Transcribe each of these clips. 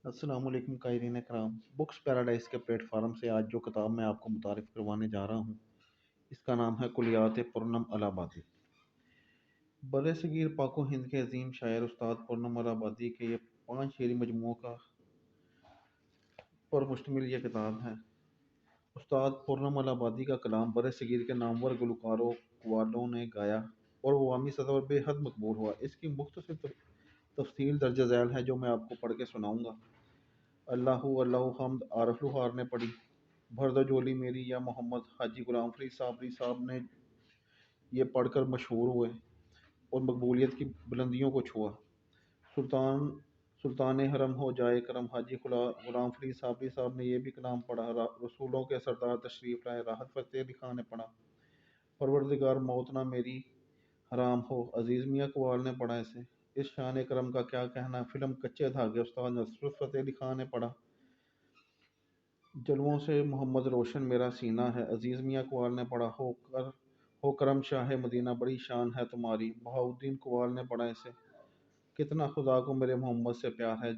अस्सलाम वालेकुम कायरीन कराम। बुक्स पैराडाइज के प्लेटफार्म से आज जो किताब मैं आपको मुतारिफ़ करवाने जा रहा हूँ, इसका नाम है कुलियात पूर्णम अलाहाबादी। बर सगीर पाको हिंद के अजीम शायर उस्ताद पूर्णम अलाहाबादी के ये 5 शेरी मजमूओं का पर मुश्तमिल ये किताब है। उस्ताद पूर्णम अलाहाबादी का कलाम बर सगीर के नामवर गुलकारों कव्वालों ने गाया और वो अवामी सतह पर बेहद मकबूल हुआ। इसकी मुख्तसर तफसील दर्ज झैल है जो मैं आपको पढ़ के सुनाऊँगा। अल्लाहु अल्लाहु हम्द आरफ लुहार ने पढ़ी। भर दो जोली मेरी या मोहम्मद हाजी गुलाम फरीद साबरी साहब ने ये पढ़कर मशहूर हुए और मकबूलियत की बुलंदियों को छुआ। सुल्तान सुल्तान हरम हो जाए करम हाजी गुलाम फरीद साबरी साहब ने यह भी कलाम पढ़ा। रसूलों के सरदार तशरीफ़ लाए राहत फ़तेह अली खान ने पढ़ा। परवरदिगार मौत ना मेरी हराम हो अजीज़ मियाँ कवाल ने पढ़ा। इसे इस शान करम का क्या कहना। फिल्म कच्चे धागे उस्ताद नुसरत फ़तेह अली खान ने पढ़ा। जलवों से मोहम्मद रोशन मेरा सीना है अजीज़ मियाँ कवाल ने पढ़ा। हो करम शाह मदीना बड़ी शान है तुम्हारी बहाउद्दीन कवाल ने पढ़ा। इसे कितना खुदा को मेरे मोहम्मद से प्यार है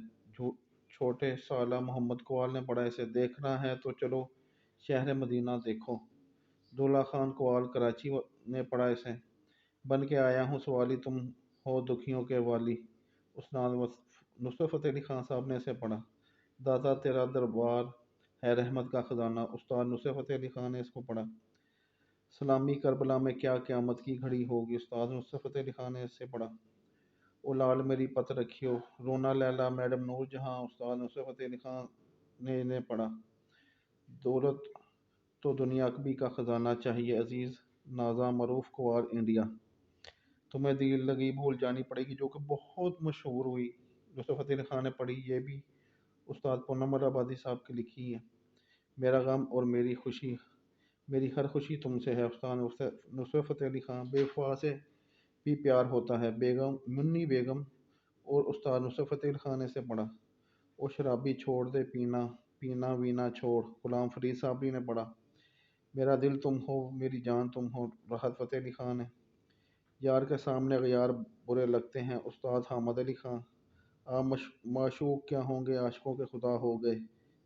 छोटे साला मोहम्मद कवाल ने पढ़ा। इसे देखना है तो चलो शहर मदीना देखो दूल्हा खान कवाल कराची ने पढ़ा। इसे बन के आया हूँ सवाली तुम हो दुखियों के वाली उस्ताद नुसरत फ़तेह अली खान साहब ने इसे पढ़ा। दाता तेरा दरबार है रहमत का ख़जाना उस्ताद नुसरत फ़तेह अली खान ने इसको पढ़ा। सलामी करबला में क्या क़यामत की घड़ी होगी उस्ताद नुसरत फ़तेह अली खान ने इससे पढ़ा। ओ लाल मेरी पत रखियो रोना लैला मैडम नूर जहाँ उस्ताद नुसरत फ़तेह अली खान ने इन्हें पढ़ा। दौलत तो दुनिया अकबी का ख़जाना चाहिए अजीज़ नाजा मरूफ कुवार इंडिया। तुम्हें दिल लगी भूल जानी पड़ेगी जो कि बहुत मशहूर हुई। नुसरत फ़तेह अली खान ने पढ़ी। ये भी उस्ताद पूनम अलाहाबादी साहब की लिखी है। मेरा गम और मेरी खुशी मेरी हर खुशी तुमसे है उस्ताद नुसरत फ़तेह अली खान। बेवफा से भी प्यार होता है बेगम मुन्नी बेगम और उस्ताद नुसरत फ़तेह अली खान ने इसे पढ़ा। ओ शराबी छोड़ दे पीना पीना वीना छोड़ गुलाम फरीद साहबी ने पढ़ा। मेरा दिल तुम हो मेरी जान तुम हो राहत फ़तेह अली खान है। यार के सामने गयार बुरे लगते हैं उस्ताद हामिद अली खान। आप माशूक क्या होंगे आशिकों के खुदा हो गए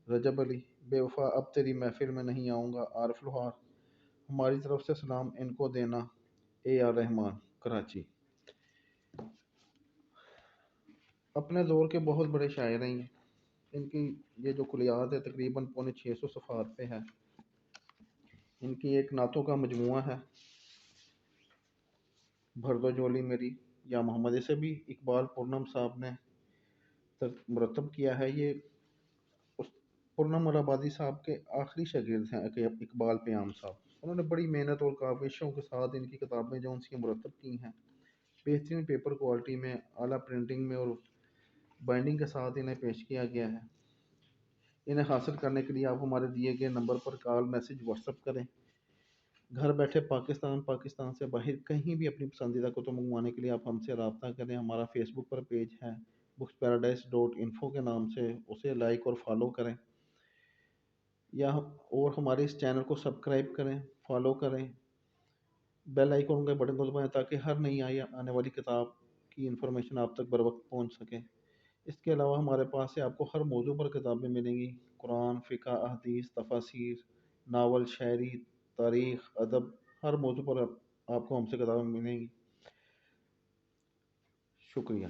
रजब अली। बेवफा अब तेरी महफिल में नहीं आऊँगा आरिफ लोहार। हमारी तरफ से सलाम इनको देना ए आर रहमान कराची। अपने दौर के बहुत बड़े शायर हैं ये। इनकी ये जो कुलियात है तकरीबन पौने 600 सफ़ात पे है। इनकी एक नातों का मजमुआ है भर दो जोली मेरी या मोहम्मद। इसे भी इकबाल पूर्णम साहब ने मुरतब किया है। ये उस पूर्णम अलाहाबादी साहब के आखिरी शागिर्द हैं इकबाल प्याम साहब। उन्होंने बड़ी मेहनत और काविशों के साथ इनकी किताबें जो उनकी मुरतब की हैं बेहतरीन पेपर क्वालिटी में आला प्रिंटिंग में और बाइंडिंग के साथ इन्हें पेश किया गया है। इन्हें हासिल करने के लिए आप हमारे दिए गए नंबर पर कॉल मैसेज व्हाट्सअप करें। घर बैठे पाकिस्तान से बाहर कहीं भी अपनी पसंदीदा कुतुब मंगवाने के लिए आप हमसे रब्ता करें। हमारा फेसबुक पर पेज है booksparadigm.info के नाम से, उसे लाइक और फॉलो करें या और हमारे इस चैनल को सब्सक्राइब करें फॉलो करें। बेल आइकन के बटन को दबाएं ताकि हर नई आने वाली किताब की इन्फॉर्मेशन आप तक बर वक्त पहुँच सके। इसके अलावा हमारे पास से आपको हर मौजू पर किताबें मिलेंगी। कुरान फ़िक़्ह अहदीस तफासिर नावल शायरी तारीख़ अदब हर मौजू पर आपको हमसे किताबें मिलेंगी। शुक्रिया।